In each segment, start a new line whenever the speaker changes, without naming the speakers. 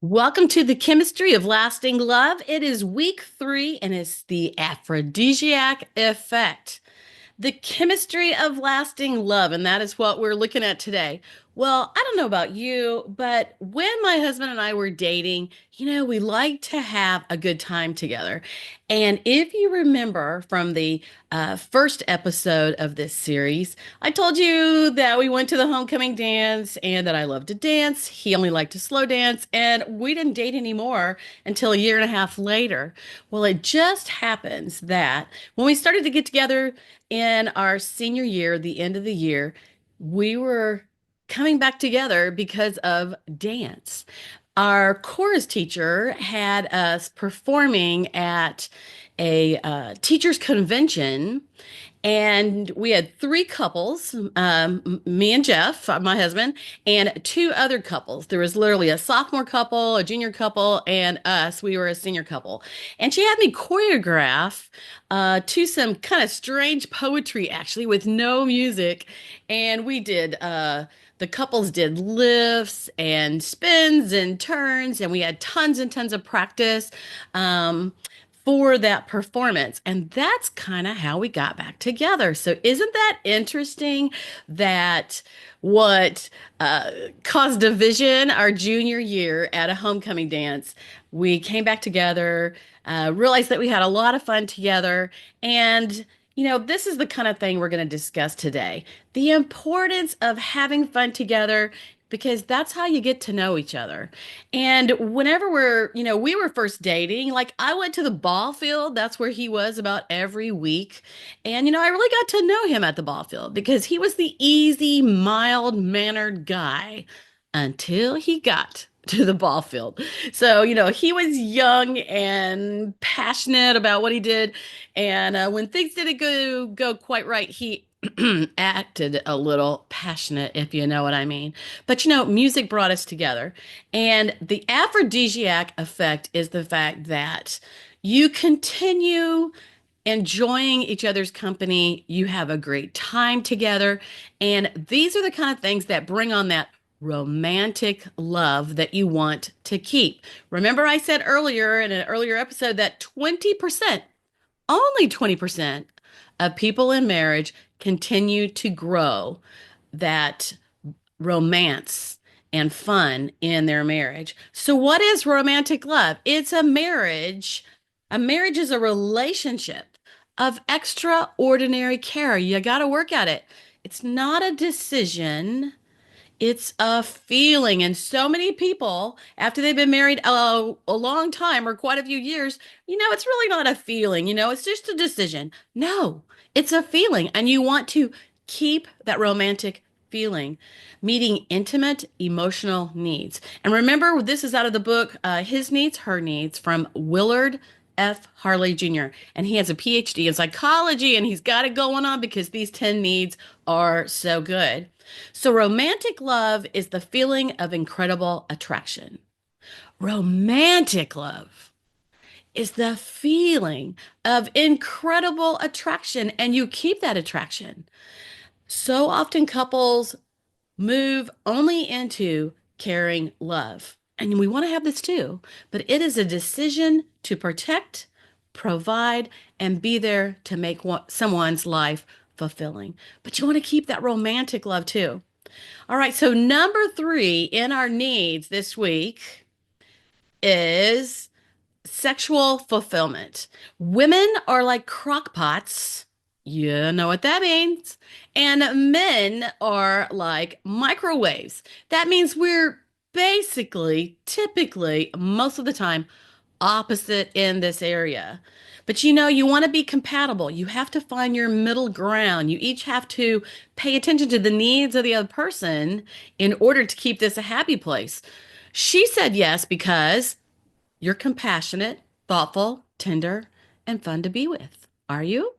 Welcome to the chemistry of lasting love. It is week 3 and it's the Aphrodisiac Effect. The chemistry of lasting love, and that is what we're looking at today. Well, I don't know about you, but when my husband and I were dating, we liked to have a good time together. And if you remember from the first episode of this series, I told you that we went to the homecoming dance and that I loved to dance. He only liked to slow dance, and we didn't date anymore until a year and a half later. Well, it just happens that when we started to get together, in our senior year, the end of the year, we were coming back together because of dance. Our chorus teacher had us performing at a teachers convention, and we had three couples, me and Jeff, my husband, and two other couples. There was literally a sophomore couple, a junior couple, and us. We were a senior couple. And she had me choreograph to some kind of strange poetry, actually, with no music. And the couples did lifts and spins and turns, and we had tons and tons of practice. For that performance. And that's kind of how we got back together. So, isn't that interesting that what caused division our junior year at a homecoming dance, we came back together, realized that we had a lot of fun together. And, this is the kind of thing we're going to discuss today, the importance of having fun together. Because that's how you get to know each other. And whenever we were first dating, like I went to the ball field. That's where he was about every week. And, I really got to know him at the ball field because he was the easy, mild-mannered guy until he got to the ball field. So, he was young and passionate about what he did. And when things didn't go quite right, he acted a little passionate, if you know what I mean. But music brought us together. And the aphrodisiac effect is the fact that you continue enjoying each other's company, you have a great time together. And these are the kind of things that bring on that romantic love that you want to keep. Remember, I said earlier in an earlier episode that 20%, only 20% of people in marriage continue to grow that romance and fun in their marriage. So, what is romantic love? It's a marriage. A marriage is a relationship of extraordinary care. You got to work at it. It's not a decision. It's a feeling. And so many people, after they've been married a long time or quite a few years, it's really not a feeling. It's just a decision. No, it's a feeling. And you want to keep that romantic feeling, meeting intimate emotional needs. And remember, this is out of the book, His Needs, Her Needs from Willard F. Harley Jr. And he has a Ph.D. in psychology and he's got it going on because these 10 needs are so good. So, romantic love is the feeling of incredible attraction. Romantic love is the feeling of incredible attraction, and you keep that attraction. So often, couples move only into caring love. And we want to have this too, but it is a decision to protect, provide, and be there to make someone's life fulfilling. But you want to keep that romantic love too. All right, so number 3 in our needs this week is sexual fulfillment. Women are like crock pots. You know what that means. And men are like microwaves. That means we're basically, typically, most of the time, opposite in this area. But you want to be compatible. You have to find your middle ground. You each have to pay attention to the needs of the other person in order to keep this a happy place. She said yes because you're compassionate, thoughtful, tender, and fun to be with. Are you?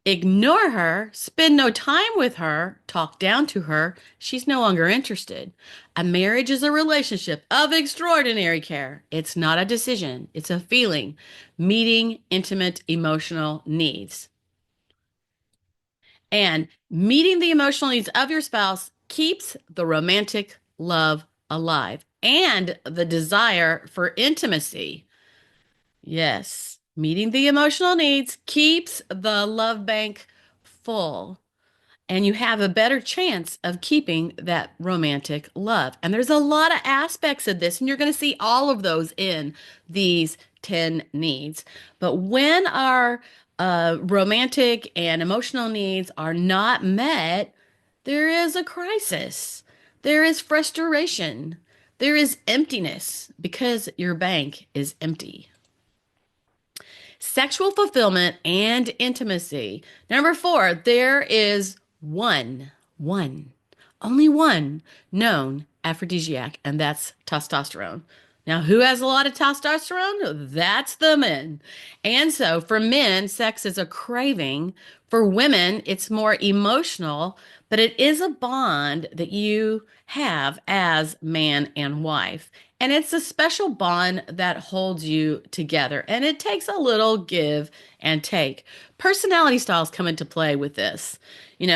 Ignore her, spend no time with her, talk down to her, she's no longer interested. A marriage is a relationship of extraordinary care. It's not a decision, it's a feeling, meeting intimate emotional needs. And meeting the emotional needs of your spouse keeps the romantic love alive. and the desire for intimacy. Yes, meeting the emotional needs keeps the love bank full, and you have a better chance of keeping that romantic love. And there's a lot of aspects of this, and you're going to see all of those in these 10 needs. But when our romantic and emotional needs are not met, there is a crisis, there is frustration, there is emptiness because your bank is empty. Sexual fulfillment and intimacy. Number four, there is one, only one known aphrodisiac, and that's testosterone. Now, who has a lot of testosterone? That's the men. And so for men, sex is a craving. For women, it's more emotional, but it is a bond that you have as man and wife. And it's a special bond that holds you together. And it takes a little give and take. Personality styles come into play with this.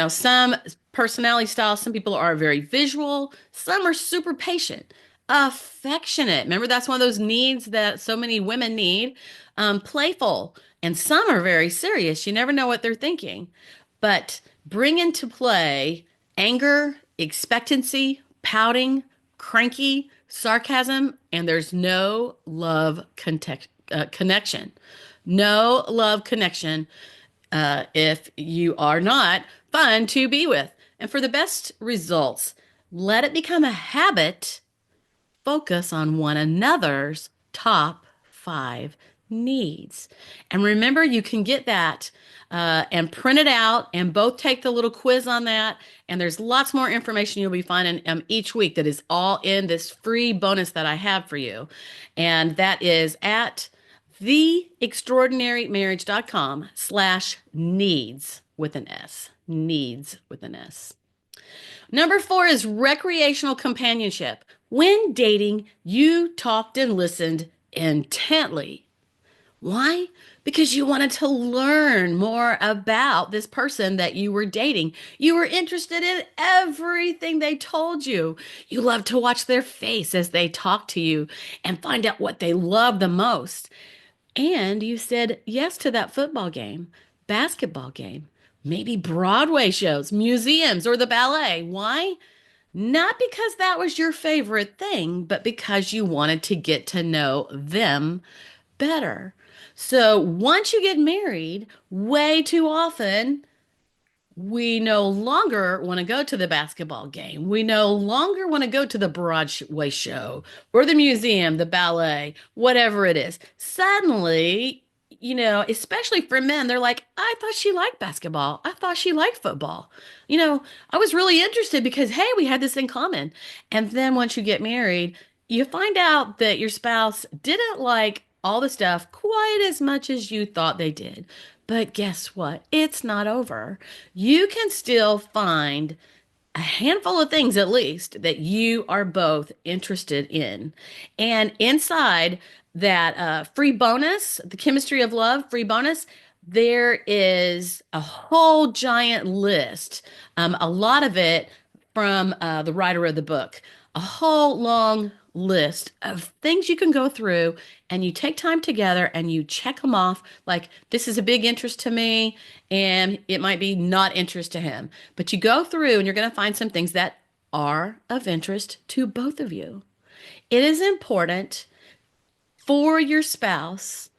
Some personality styles, some people are very visual, some are super patient, affectionate. Remember, that's one of those needs that so many women need. Playful, and some are very serious. You never know what they're thinking. But bring into play anger, expectancy, pouting, cranky, sarcasm, and there's no love connection. No love connection if you are not fun to be with. And for the best results, let it become a habit. Focus on one another's top five needs. And remember, you can get that and print it out and both take the little quiz on that. And there's lots more information you'll be finding each week that is all in this free bonus that I have for you. And that is at theextraordinarymarriage.com/needs with an S. Needs with an S. Number four is recreational companionship. When dating, you talked and listened intently. Why? Because you wanted to learn more about this person that you were dating. You were interested in everything they told you. You loved to watch their face as they talked to you and find out what they loved the most. And you said yes to that football game, basketball game, maybe Broadway shows, museums, or the ballet. Why? Not because that was your favorite thing, but because you wanted to get to know them better. So once you get married, way too often, we no longer want to go to the basketball game. We no longer want to go to the Broadway show or the museum, the ballet, whatever it is. Suddenly, especially for men, they're like, I thought she liked basketball. I thought she liked football. I was really interested because, hey, we had this in common. And then once you get married, you find out that your spouse didn't like all the stuff quite as much as you thought they did. But guess what? It's not over. You can still find a handful of things at least that you are both interested in. And inside that free bonus, the Chemistry of Love free bonus, there is a whole giant list, a lot of it from the writer of the book, a whole long list of things you can go through and you take time together and you check them off like this is a big interest to me and it might be not interest to him. But you go through and you're going to find some things that are of interest to both of you. It is important for your spouse,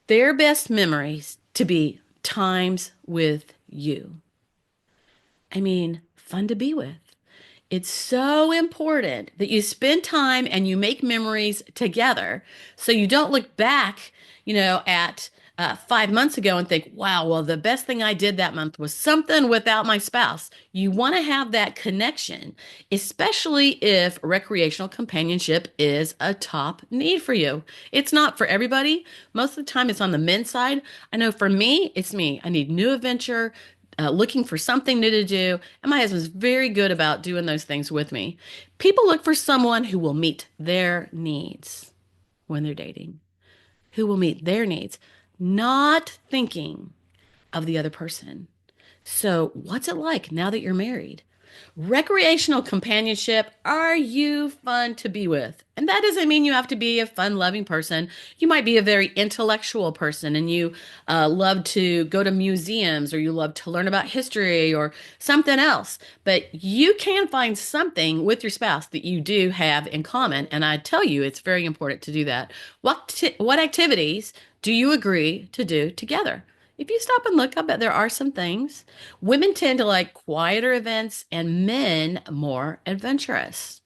their best memories to be times with you. I mean, fun to be with. It's so important that you spend time and you make memories together so you don't look back, at 5 months ago and think, wow, well, the best thing I did that month was something without my spouse. You want to have that connection, especially if recreational companionship is a top need for you. It's not for everybody. Most of the time, it's on the men's side. I know for me, it's me. I need new adventure, looking for something new to do. And my husband's very good about doing those things with me. People look for someone who will meet their needs when they're dating, who will meet their needs, not thinking of the other person. So, what's it like now that you're married? Recreational companionship, are you fun to be with? And that doesn't mean you have to be a fun loving person. You might be a very intellectual person and you love to go to museums or you love to learn about history or something else. But you can find something with your spouse that you do have in common. And I tell you, it's very important to do that. What activities do you agree to do together? If you stop and look, I bet there are some things. Women tend to like quieter events and men more adventurous.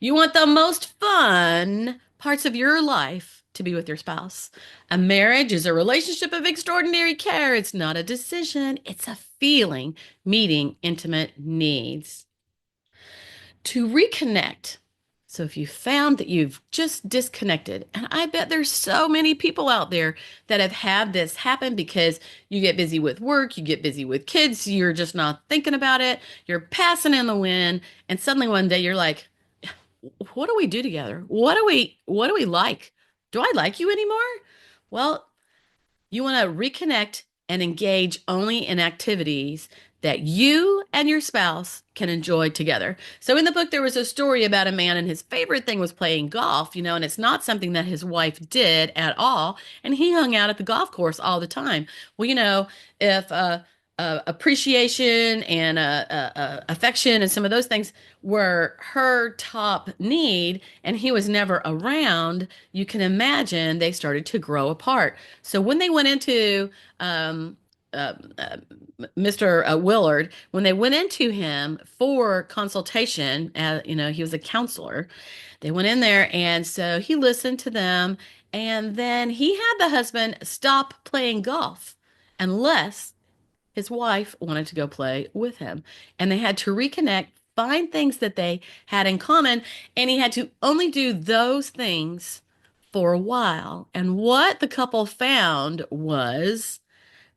You want the most fun parts of your life to be with your spouse. A marriage is a relationship of extraordinary care. It's not a decision, it's a feeling meeting intimate needs. To reconnect. So if you found that you've just disconnected, and I bet there's so many people out there that have had this happen because you get busy with work, you get busy with kids, you're just not thinking about it, you're passing in the wind, and suddenly one day you're like, what do we do together? What do we like? Do I like you anymore? Well, you want to reconnect and engage only in activities that you and your spouse can enjoy together. So in the book, there was a story about a man and his favorite thing was playing golf, and it's not something that his wife did at all. And he hung out at the golf course all the time. Well, if appreciation and affection and some of those things were her top need and he was never around, you can imagine they started to grow apart. So when they went into uh, uh, Mr. Willard, when they went into him for consultation, he was a counselor. They went in there, and so he listened to them, and then he had the husband stop playing golf unless his wife wanted to go play with him. And they had to reconnect, find things that they had in common, and he had to only do those things for a while. And what the couple found was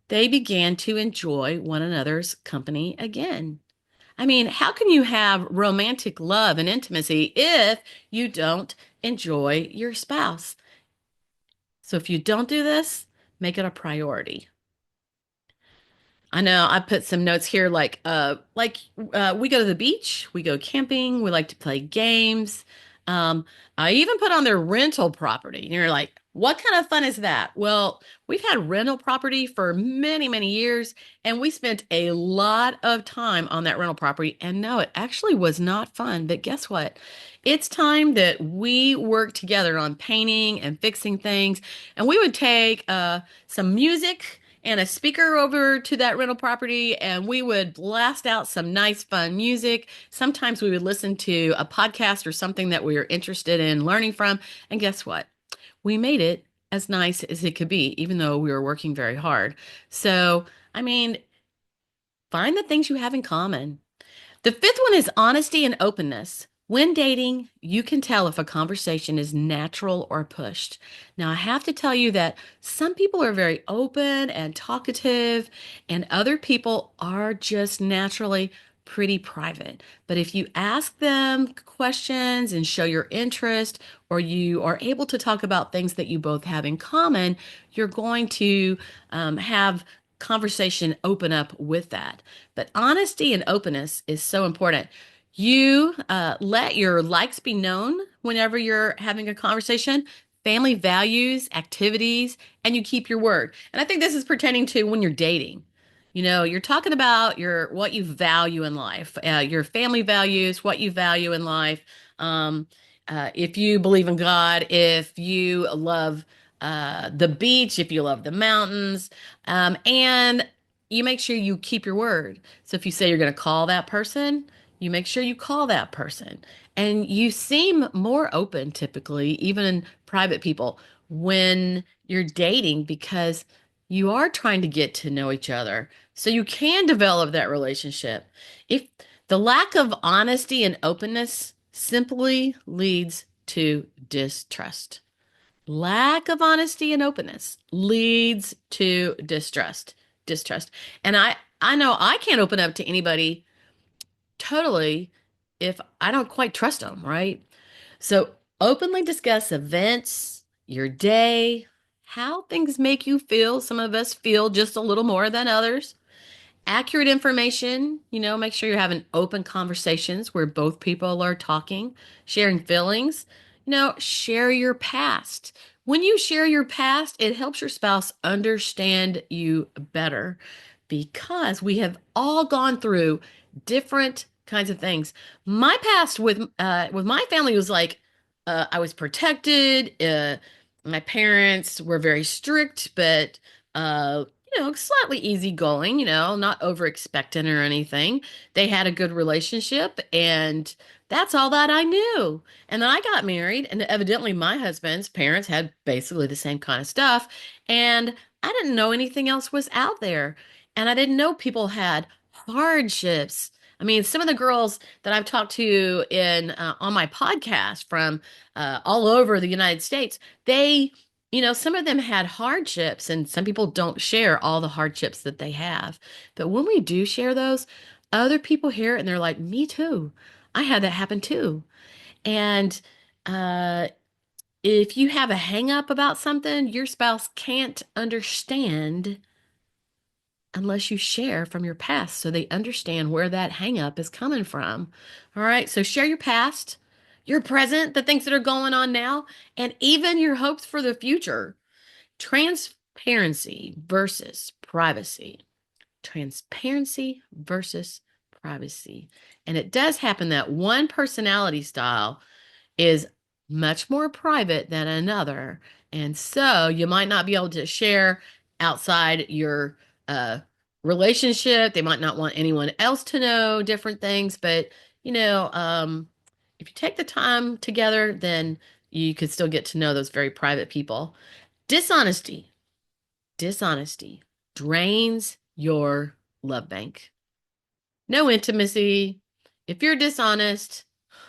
they began to enjoy one another's company again. I mean, how can you have romantic love and intimacy if you don't enjoy your spouse? So if you don't do this, make it a priority. I know I put some notes here we go to the beach, we go camping, we like to play games. Um, I even put on their rental property. And you're like, what kind of fun is that? Well, we've had rental property for many, many years, and we spent a lot of time on that rental property. And no, it actually was not fun. But guess what? It's time that we work together on painting and fixing things. And we would take some music and a speaker over to that rental property and we would blast out some nice fun music. Sometimes we would listen to a podcast or something that we were interested in learning from. And guess what? We made it as nice as it could be, even though we were working very hard. So, I mean, find the things you have in common. The fifth one is honesty and openness. When dating, you can tell if a conversation is natural or pushed. Now, I have to tell you that some people are very open and talkative, and other people are just naturally pretty private. But if you ask them questions and show your interest, or you are able to talk about things that you both have in common, you're going to have conversation open up with that. But honesty and openness is so important. You let your likes be known whenever you're having a conversation, family values, activities, and you keep your word. And I think this is pertaining to when you're dating. You're talking about what you value in life, your family values, what you value in life. Um, if you believe in God, if you love the beach, if you love the mountains, and you make sure you keep your word. So if you say you're going to call that person, you make sure you call that person. And you seem more open typically, even in private people, when you're dating because you are trying to get to know each other. So you can develop that relationship. If the lack of honesty and openness simply leads to distrust. Lack of honesty and openness leads to distrust. And I know I can't open up to anybody totally if I don't quite trust them, right? So openly discuss events, your day, how things make you feel. Some of us feel just a little more than others. accurate information. Make sure you're having open conversations where both people are talking, sharing feelings. Share your past. When you share your past, it helps your spouse understand you better because we have all gone through different kinds of things. My past with my family was like I was protected. My parents were very strict, but slightly easygoing, not over expectant or anything. They had a good relationship, and that's all that I knew. And then I got married, and evidently my husband's parents had basically the same kind of stuff, and I didn't know anything else was out there. And I didn't know people had hardships. I mean, some of the girls that I've talked to in on my podcast from all over the United States, some of them had hardships, and some people don't share all the hardships that they have. But when we do share those, other people hear it and they're like, me too. I had that happen too. And uh, if you have a hang up about something, your spouse can't understand unless you share from your past so they understand where that hang up is coming from. All right, so share your past, your present, the things that are going on now, and even your hopes for the future. Transparency versus privacy. Transparency versus privacy. And it does happen that one personality style is much more private than another. And so you might not be able to share outside your uh, relationship. They might not want anyone else to know different things. But, you know, um, if you take the time together, then you could still get to know those very private people. Dishonesty. Dishonesty drains your love bank. No intimacy. If you're dishonest,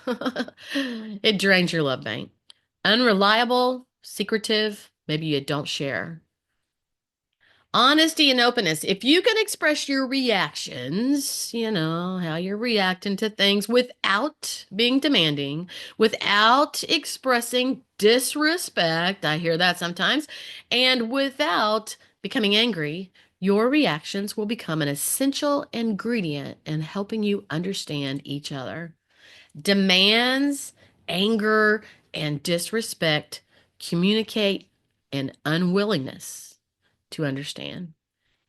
it drains your love bank. Unreliable, secretive, maybe you don't share. Honesty and openness. If you can express your reactions, how you're reacting to things without being demanding, without expressing disrespect, I hear that sometimes, and without becoming angry, your reactions will become an essential ingredient in helping you understand each other. Demands, anger, and disrespect communicate an unwillingness to understand,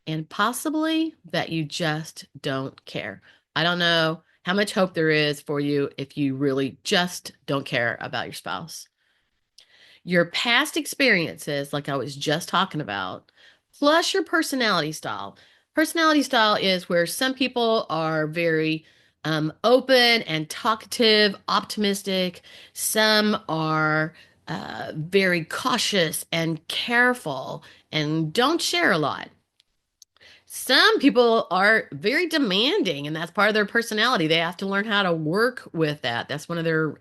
and possibly that you just don't care. I don't know how much hope there is for you if you really just don't care about your spouse. Your past experiences, like I was just talking about, plus your personality style. Personality style is where some people are very open and talkative, optimistic. Some are very cautious and careful and don't share a lot. Some people are very demanding, and that's part of their personality. They have to learn how to work with that. That's one of their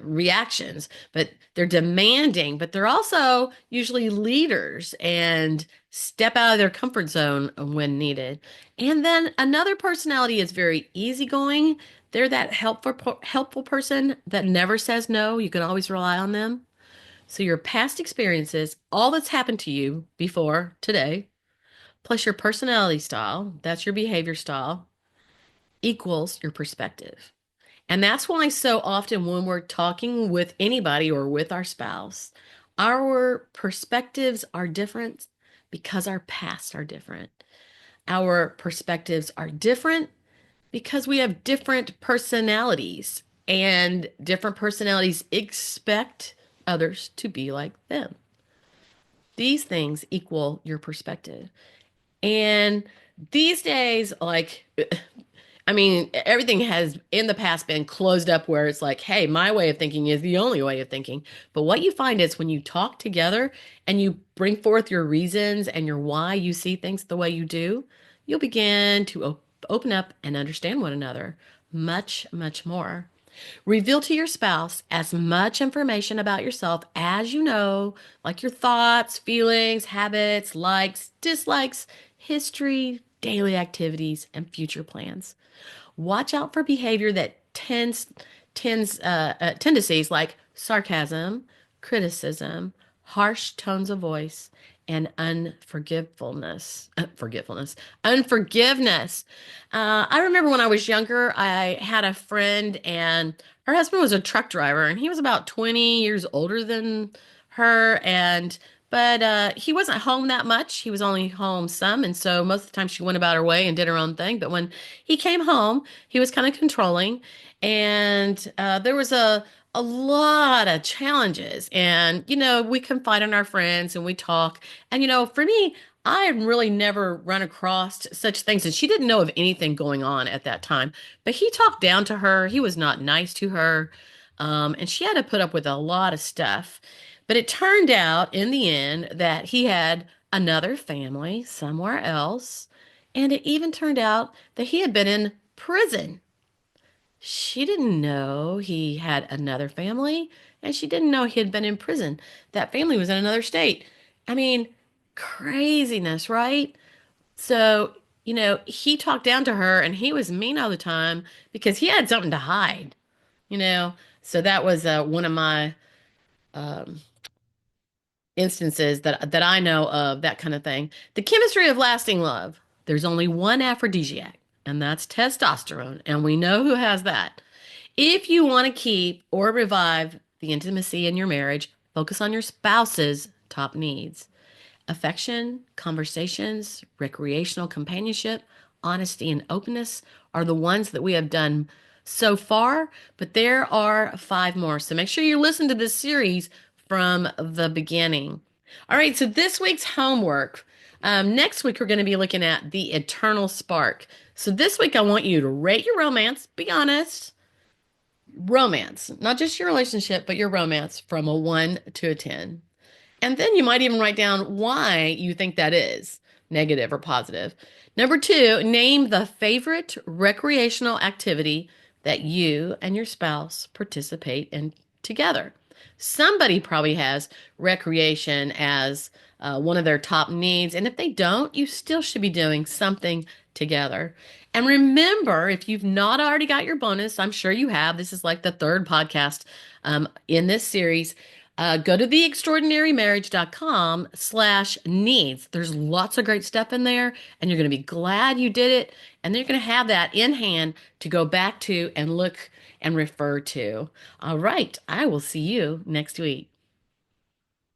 reactions. But they're demanding, but they're also usually leaders and step out of their comfort zone when needed. And then another personality is very easygoing. They're that helpful person that never says no. You can always rely on them. So your past experiences, all that's happened to you before today, plus your personality style, that's your behavior style, equals your perspective. And that's why so often when we're talking with anybody or with our spouse, our perspectives are different because our pasts are different. Our perspectives are different because we have different personalities, and different personalities expect others to be like them. These things equal your perspective. And these days, I mean, everything has in the past been closed up where it's like, hey, my way of thinking is the only way of thinking. But what you find is when you talk together and you bring forth your reasons and your why you see things the way you do, you'll begin to open up and understand one another much, much more. Reveal to your spouse as much information about yourself as you know, like your thoughts, feelings, habits, likes, dislikes, history, daily activities, and future plans. Watch out for behavior that tendencies like sarcasm, criticism, harsh tones of voice, and unforgiveness. I remember when I was younger, I had a friend, and her husband was a truck driver, and he was about 20 years older than her, and but he wasn't home that much. He was only home some, and so most of the time she went about her way and did her own thing. But when he came home, he was kind of controlling, and there was a lot of challenges. And we confide in our friends and we talk. And for me, I had really never run across such things, and she didn't know of anything going on at that time. But he talked down to her. He was not nice to her, and she had to put up with a lot of stuff. But it turned out in the end that he had another family somewhere else. And it even turned out that he had been in prison. She didn't know he had another family, and she didn't know he had been in prison. That family was in another state. I mean, craziness, right? So, he talked down to her and he was mean all the time because he had something to hide, you know? So that was one of my um, instances that I know of, that kind of thing. The chemistry of lasting love. There's only one aphrodisiac, and that's testosterone, and we know who has that. If you want to keep or revive the intimacy in your marriage, focus on your spouse's top needs: affection, conversations, recreational companionship, honesty, and openness are the ones that we have done so far, but there are five more. So make sure you listen to this series from the beginning. All right, so this week's homework. Next week, we're going to be looking at the eternal spark. So this week, I want you to rate your romance, be honest. Romance, not just your relationship, but your romance from a 1 to a 10. And then you might even write down why you think that is negative or positive. Number two, name the favorite recreational activity that you and your spouse participate in together. Somebody probably has recreation as one of their top needs. And if they don't, you still should be doing something together. And remember, if you've not already got your bonus, I'm sure you have. This is like the third podcast in this series. Go to theextraordinarymarriage.com/needs. There's lots of great stuff in there, and you're going to be glad you did it. And then you're going to have that in hand to go back to and look and refer to. All right. I will see you next week.